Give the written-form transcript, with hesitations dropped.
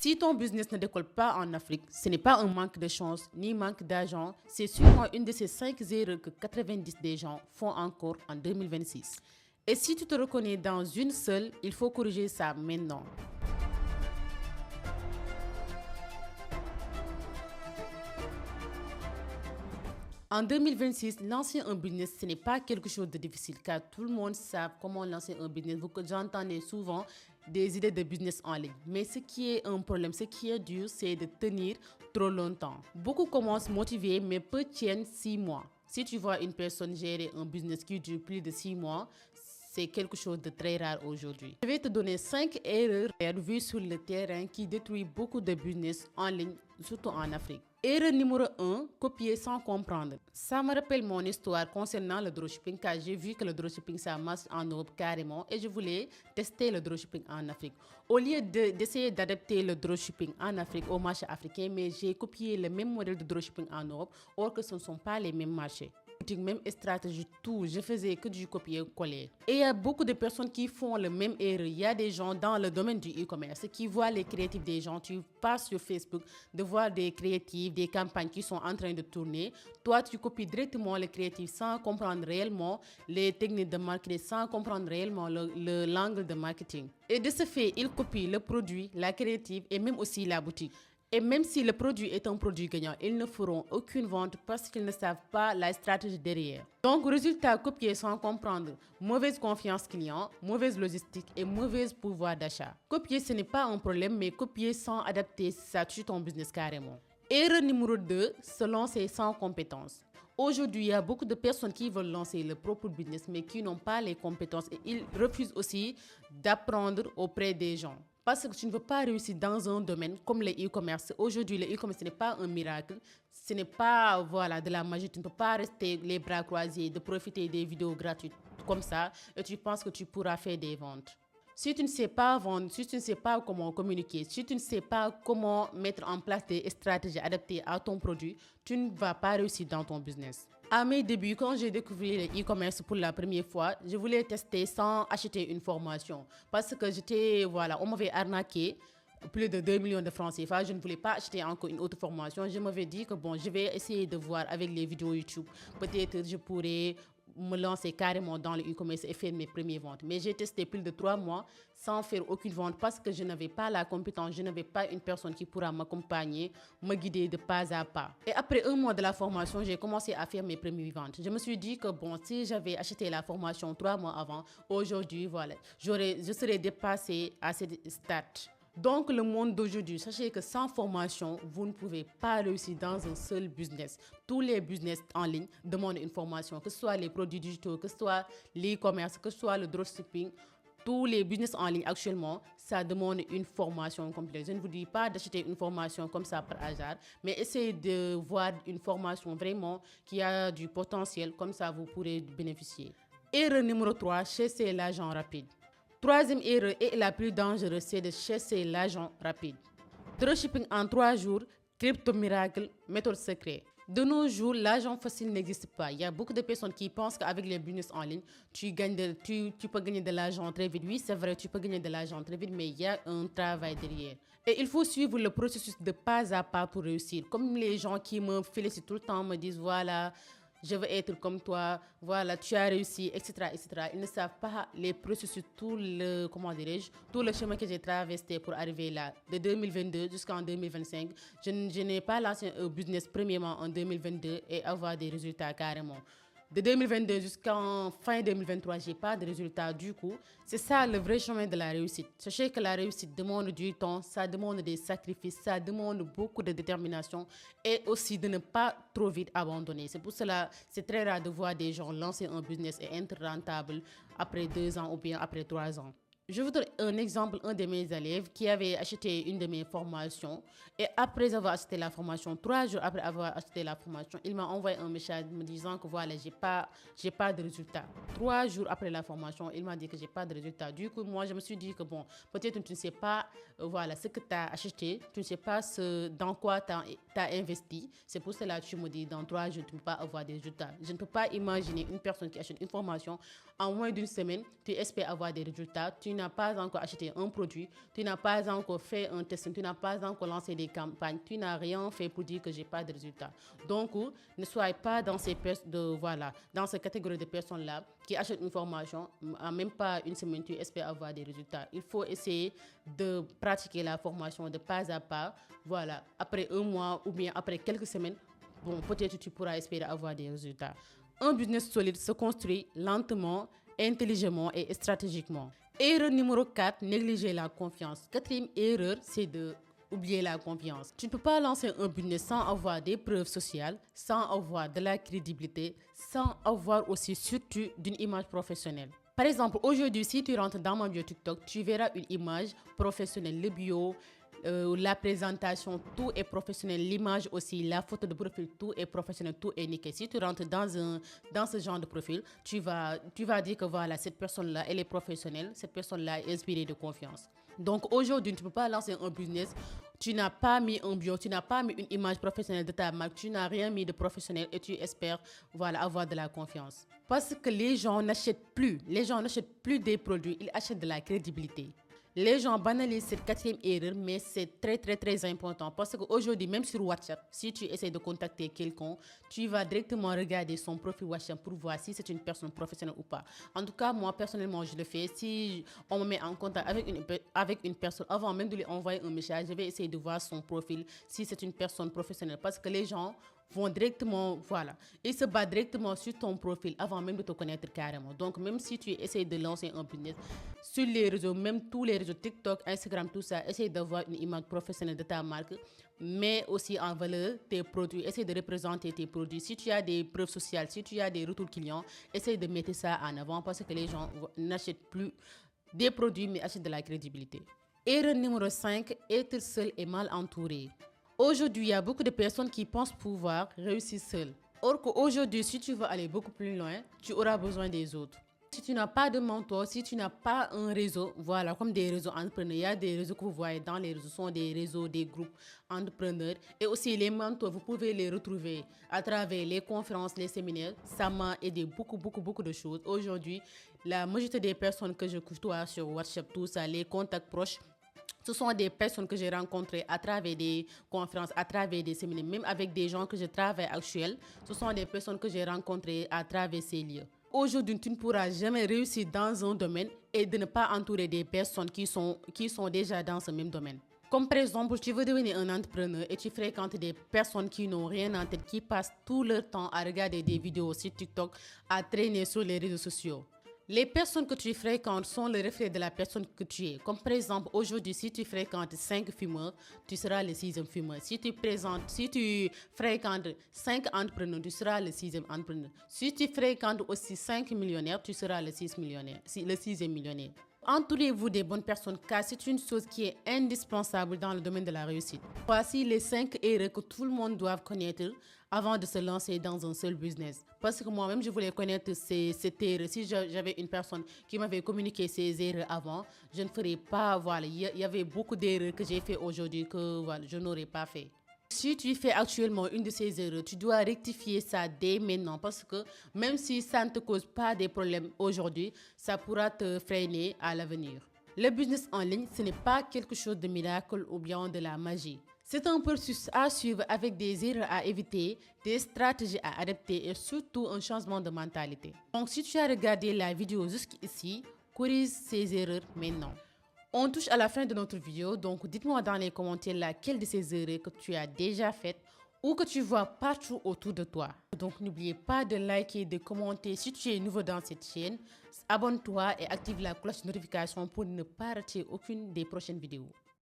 Si ton business ne décolle pas en Afrique, ce n'est pas un manque de chance ni manque d'argent, c'est sûrement une de ces 5 erreurs que 90 des gens font encore en 2026. Et si tu te reconnais dans une seule, il faut corriger ça maintenant. En 2026, lancer un business, ce n'est pas quelque chose de difficile car tout le monde sait comment lancer un business. Vous j'entendez souvent des idées de business en ligne. Mais ce qui est un problème, ce qui est dur, c'est de tenir trop longtemps. Beaucoup commencent motivés, mais peu tiennent 6 mois. Si tu vois une personne gérer un business qui dure plus de 6 mois, c'est quelque chose de très rare aujourd'hui. Je vais te donner 5 erreurs vues sur le terrain qui détruisent beaucoup de business en ligne, surtout en Afrique. Erreur numéro 1, copier sans comprendre. Ça me rappelle mon histoire concernant le dropshipping car j'ai vu que le dropshipping ça marche en Europe carrément et je voulais tester le dropshipping en Afrique. Au lieu d'essayer d'adapter le dropshipping en Afrique au marché africain, mais j'ai copié le même modèle de dropshipping en Europe, or que ce ne sont pas les mêmes marchés. Même stratégie, tout, je faisais que du copier-coller. Et il y a beaucoup de personnes qui font le même erreur. Il y a des gens dans le domaine du e-commerce qui voient les créatifs des gens. Tu passes sur Facebook de voir des créatifs, des campagnes qui sont en train de tourner. Toi, tu copies directement les créatifs sans comprendre réellement les techniques de marketing, sans comprendre réellement l'angle de marketing. Et de ce fait, ils copient le produit, la créative et même aussi la boutique. Et même si le produit est un produit gagnant, ils ne feront aucune vente parce qu'ils ne savent pas la stratégie derrière. Donc, résultat copié sans comprendre, mauvaise confiance client, mauvaise logistique et mauvais pouvoir d'achat. Copier, ce n'est pas un problème, mais copier sans adapter, ça tue ton business carrément. Erreur numéro 2, se lancer sans compétences. Aujourd'hui, il y a beaucoup de personnes qui veulent lancer leur propre business, mais qui n'ont pas les compétences et ils refusent aussi d'apprendre auprès des gens. Parce que tu ne veux pas réussir dans un domaine comme le e-commerce. Aujourd'hui, le e-commerce, ce n'est pas un miracle. Ce n'est pas de la magie. Tu ne peux pas rester les bras croisés, de profiter des vidéos gratuites comme ça et tu penses que tu pourras faire des ventes. Si tu ne sais pas vendre, si tu ne sais pas comment communiquer, si tu ne sais pas comment mettre en place des stratégies adaptées à ton produit, tu ne vas pas réussir dans ton business. À mes débuts, quand j'ai découvert le e-commerce pour la première fois, je voulais tester sans acheter une formation. Parce que on m'avait arnaqué plus de 2 millions de francs CFA. Je ne voulais pas acheter encore une autre formation. Je m'avais dit que je vais essayer de voir avec les vidéos YouTube. Peut-être je pourrais me lancer carrément dans le e-commerce et faire mes premières ventes. Mais j'ai testé plus de 3 mois sans faire aucune vente parce que je n'avais pas la compétence, je n'avais pas une personne qui pourra m'accompagner, me guider de pas à pas. Et après 1 mois de la formation, j'ai commencé à faire mes premières ventes. Je me suis dit que si j'avais acheté la formation 3 mois avant, aujourd'hui, je serais dépassée à cette stade. Donc, le monde d'aujourd'hui, sachez que sans formation, vous ne pouvez pas réussir dans un seul business. Tous les business en ligne demandent une formation, que ce soit les produits digitaux, que ce soit l'e-commerce, que ce soit le dropshipping. Tous les business en ligne actuellement, ça demande une formation complète. Je ne vous dis pas d'acheter une formation comme ça par hasard, mais essayez de voir une formation vraiment qui a du potentiel, comme ça vous pourrez bénéficier. Erreur numéro 3, chasser l'argent rapide. Troisième erreur et la plus dangereuse, c'est de chasser l'argent rapide. Dropshipping en 3 jours, crypto miracle, méthode secrète. De nos jours, l'argent facile n'existe pas. Il y a beaucoup de personnes qui pensent qu'avec les business en ligne, tu peux gagner de l'argent très vite. Oui, c'est vrai, tu peux gagner de l'argent très vite, mais il y a un travail derrière. Et il faut suivre le processus de pas à pas pour réussir. Comme les gens qui me félicitent tout le temps, me disent je veux être comme toi, tu as réussi, etc., etc. Ils ne savent pas les processus, tout le chemin que j'ai traversé pour arriver là. De 2022 jusqu'en 2025, je n'ai pas lancé un business premièrement en 2022 et avoir des résultats carrément. De 2022 jusqu'en fin 2023, je n'ai pas de résultats du coup. C'est ça le vrai chemin de la réussite. Sachez que la réussite demande du temps, ça demande des sacrifices, ça demande beaucoup de détermination et aussi de ne pas trop vite abandonner. C'est pour cela que c'est très rare de voir des gens lancer un business et être rentable après 2 ans ou bien après 3 ans. Je vous donne un exemple, un de mes élèves qui avait acheté une de mes formations et après avoir acheté la formation, 3 jours après avoir acheté la formation, il m'a envoyé un message me disant que j'ai pas de résultat. 3 jours après la formation, il m'a dit que j'ai pas de résultat. Du coup, moi, je me suis dit que peut-être tu ne sais pas ce que tu as acheté, tu ne sais pas dans quoi tu as investi. C'est pour cela que tu me dis dans 3 jours, tu ne peux pas avoir des résultats. Je ne peux pas imaginer une personne qui achète une formation en moins d'1 semaine, tu espères avoir des résultats, tu n'as pas encore acheté un produit, tu n'as pas encore fait un test, tu n'as pas encore lancé des campagnes, tu n'as rien fait pour dire que j'ai pas de résultats. Donc, ne soyez pas dans dans cette catégorie de personnes-là qui achètent une formation, en même pas une semaine, tu espères avoir des résultats. Il faut essayer de pratiquer la formation de pas à pas. Voilà, après un mois ou bien après quelques semaines, bon, peut-être tu pourras espérer avoir des résultats. Un business solide se construit lentement, intelligemment et stratégiquement. Erreur numéro 4, négliger la confiance. Quatrième erreur, c'est de oublier la confiance. Tu ne peux pas lancer un business sans avoir des preuves sociales, sans avoir de la crédibilité, sans avoir aussi surtout d'une image professionnelle. Par exemple, aujourd'hui, si tu rentres dans mon bio TikTok, tu verras une image professionnelle, le bio, la présentation, tout est professionnel. L'image aussi, la photo de profil, tout est professionnel, tout est nickel. Si tu rentres dans ce genre de profil, tu vas dire que voilà, cette personne-là, elle est professionnelle, cette personne-là est inspirée de confiance. Donc aujourd'hui, tu ne peux pas lancer un business, tu n'as pas mis un bio, tu n'as pas mis une image professionnelle de ta marque, tu n'as rien mis de professionnel et tu espères avoir de la confiance. Parce que les gens n'achètent plus des produits, ils achètent de la crédibilité. Les gens banalisent cette quatrième erreur, mais c'est très très très important parce qu'aujourd'hui, même sur WhatsApp, si tu essaies de contacter quelqu'un, tu vas directement regarder son profil WhatsApp pour voir si c'est une personne professionnelle ou pas. En tout cas, moi personnellement, je le fais. Si on me met en contact avec une personne, avant même de lui envoyer un message, je vais essayer de voir son profil si c'est une personne professionnelle parce que les gens vont directement, ils se battent directement sur ton profil avant même de te connaître carrément. Donc, même si tu essaies de lancer un business sur les réseaux, même tous les réseaux, TikTok, Instagram, tout ça, essaye d'avoir une image professionnelle de ta marque, mais aussi en valeur tes produits. Essaye de représenter tes produits. Si tu as des preuves sociales, si tu as des retours clients, essaye de mettre ça en avant parce que les gens n'achètent plus des produits, mais achètent de la crédibilité. Erreur numéro 5, être seul et mal entouré. Aujourd'hui, il y a beaucoup de personnes qui pensent pouvoir réussir seules. Or qu'aujourd'hui, si tu veux aller beaucoup plus loin, tu auras besoin des autres. Si tu n'as pas de mentor, si tu n'as pas un réseau, comme des réseaux entrepreneurs, il y a des réseaux que vous voyez dans les réseaux, sont des réseaux, des groupes entrepreneurs. Et aussi les mentors, vous pouvez les retrouver à travers les conférences, les séminaires. Ça m'a aidé beaucoup de choses. Aujourd'hui, la majorité des personnes que je côtoie sur WhatsApp, tout ça, les contacts proches, ce sont des personnes que j'ai rencontrées à travers des conférences, à travers des séminaires, même avec des gens que je travaille actuellement. Ce sont des personnes que j'ai rencontrées à travers ces lieux. Aujourd'hui, tu ne pourras jamais réussir dans un domaine et de ne pas entourer des personnes qui sont déjà dans ce même domaine. Comme par exemple, tu veux devenir un entrepreneur et tu fréquentes des personnes qui n'ont rien en tête, qui passent tout leur temps à regarder des vidéos sur TikTok, à traîner sur les réseaux sociaux. Les personnes que tu fréquentes sont le reflet de la personne que tu es. Comme par exemple, aujourd'hui, si tu fréquentes 5 fumeurs, tu seras le 6e fumeur. Si tu fréquentes 5 entrepreneurs, tu seras le 6e entrepreneur. Si tu fréquentes aussi 5 millionnaires, tu seras le 6e millionnaire. Entourez-vous des bonnes personnes car c'est une chose qui est indispensable dans le domaine de la réussite. Voici les 5 erreurs que tout le monde doit connaître avant de se lancer dans un seul business. Parce que moi-même, je voulais connaître ces erreurs. Si j'avais une personne qui m'avait communiqué ces erreurs avant, je ne ferais pas, il y avait beaucoup d'erreurs que j'ai fait aujourd'hui que je n'aurais pas fait. Si tu fais actuellement une de ces erreurs, tu dois rectifier ça dès maintenant parce que même si ça ne te cause pas des problèmes aujourd'hui, ça pourra te freiner à l'avenir. Le business en ligne, ce n'est pas quelque chose de miracle ou bien de la magie. C'est un processus à suivre avec des erreurs à éviter, des stratégies à adapter et surtout un changement de mentalité. Donc si tu as regardé la vidéo jusqu'ici, corrige ces erreurs maintenant. On touche à la fin de notre vidéo, donc dites-moi dans les commentaires laquelle de ces erreurs que tu as déjà faites ou que tu vois partout autour de toi. Donc n'oubliez pas de liker, de commenter si tu es nouveau dans cette chaîne. Abonne-toi et active la cloche de notification pour ne pas rater aucune des prochaines vidéos.